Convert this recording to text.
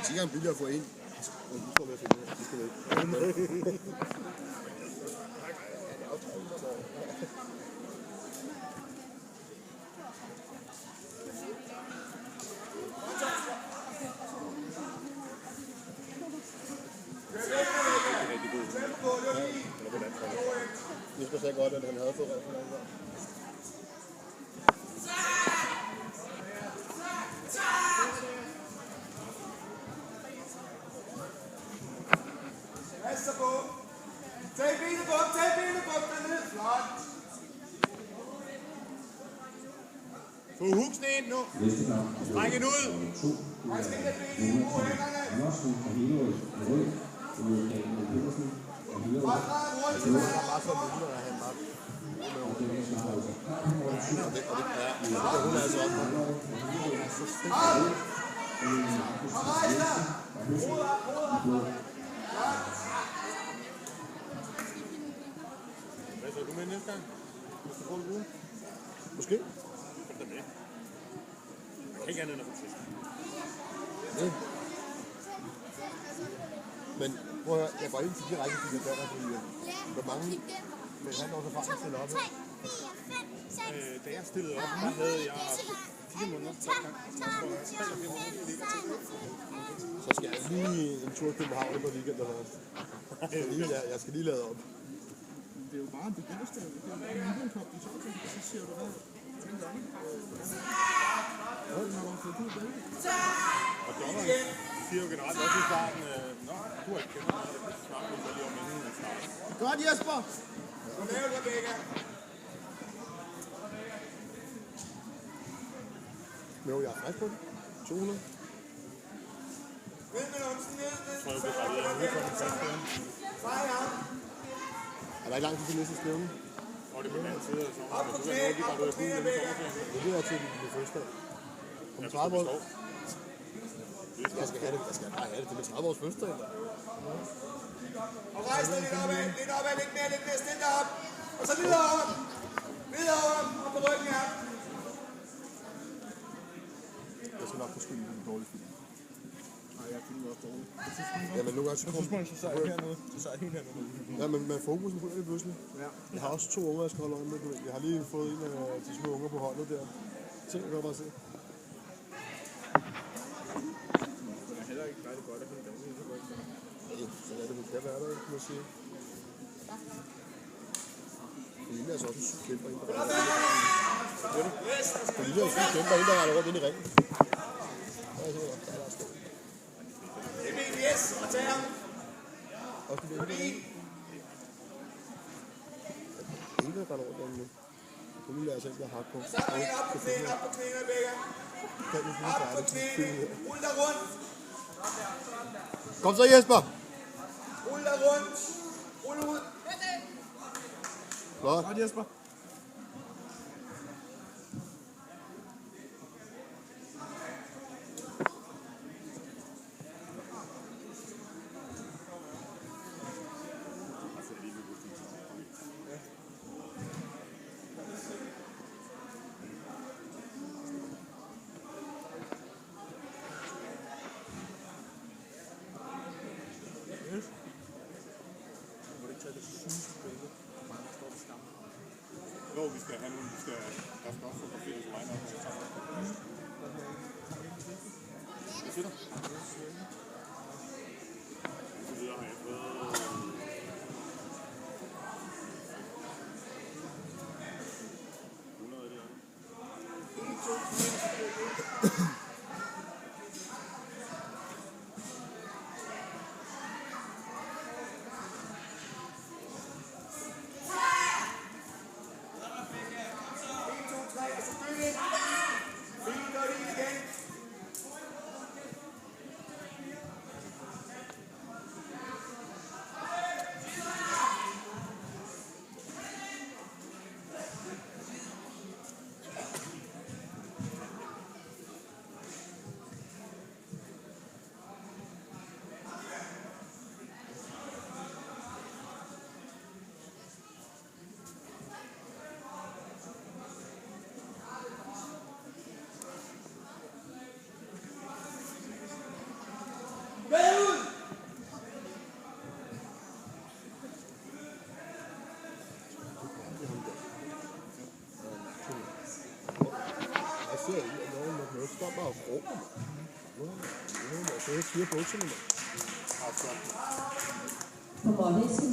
Jeg tænker, han er billigere at få ind. Og du står med at finde det. Det skal du ikke. Det skulle så godt, at han havde fået referencer. Tag benet buk, den ned. Flot. Få huksen ind nu. Stræk den ud. Og skal have benet i på hænderne. Bare dreje rundt til Det er bare så mindre, at han bare... Og det er hun altså op. og rejs dig. Hoved op. Hvad så du med næste gang? Hvis du får en uge? Måske. Kom der med. Man kan ikke andet end at få test. Ja. Men prøv at høre, jeg går ind til direkte til de der fordi hvor mange med han også erfaring stiller op. Da jeg stillede op, der havde jeg 4 måneder på gang. Så skal jeg lige en tur til København på weekend eller noget. Jeg skal lige lade op. Det er jo bare en beginnerstævne. Det er jo bare en weekendkop i 12, så siger du hvad? Tænk om. Når du har fået ud af det. Og dommeren siger jo generelt også i starten, nå, du har ikke kendt mig, det er snart, du lige om inden at starte. Godt, Jesper! Og lav dig, Becca. Jo, jeg er frisk på det. 200. Ned med numsen, ned. Jeg tror, jeg bliver rettet af udkommet fast på den. Fej ham. Er der ikke langt til næste stævne? Og det er på den anden side, så Op på knæ, op på knæ, Becca. Det er til det første. Om 30 år. Jeg skal have det. Jeg skal bare have det. Det er 30 års fødselsdag. Og rejs dig lidt opad, lidt mere, stil dig op. Og så videre op. Op på ryggen her. Jeg skal nok få skylden for den dårlige film. Nej, jeg filmer også dårligt. Jamen, nogle gange så kommer... Så sejrer jeg hernede. Så sejrer jeg helt hernede. Ja, men med fokusen på det pludselig. Ja. Jeg har også 2 unger, jeg skal holde øje med. Jeg har lige fået en af de små unger på holdet der. Se, jeg kan bare se. Det er heller ikke rigtig godt, at han gør det så godt. Ja, så er det, det kan være der, kan man sige. Det ligner altså også en syg kæmper, der render rundt. Det ligner en syg kæmper, der render rundt ind i ringen. Det er min, yes, og tag ham. Også det ene. Ingen der render rundt derinde nu. Nu vil jeg altså ikke være hardcore. Så er op på knæene, Becca. Op på knæene. Rul dig rundt. Kom så, Jesper! Rul dig rundt. Rul ud. Flot. Godt, Jesper. Jo, vi skal have nogle, der skal også fotograferes line op. Hvad siger du? Så videre har jeg fået... godt bare råbe, mand. Jeg siger bukserne, mand. Og så På Månesen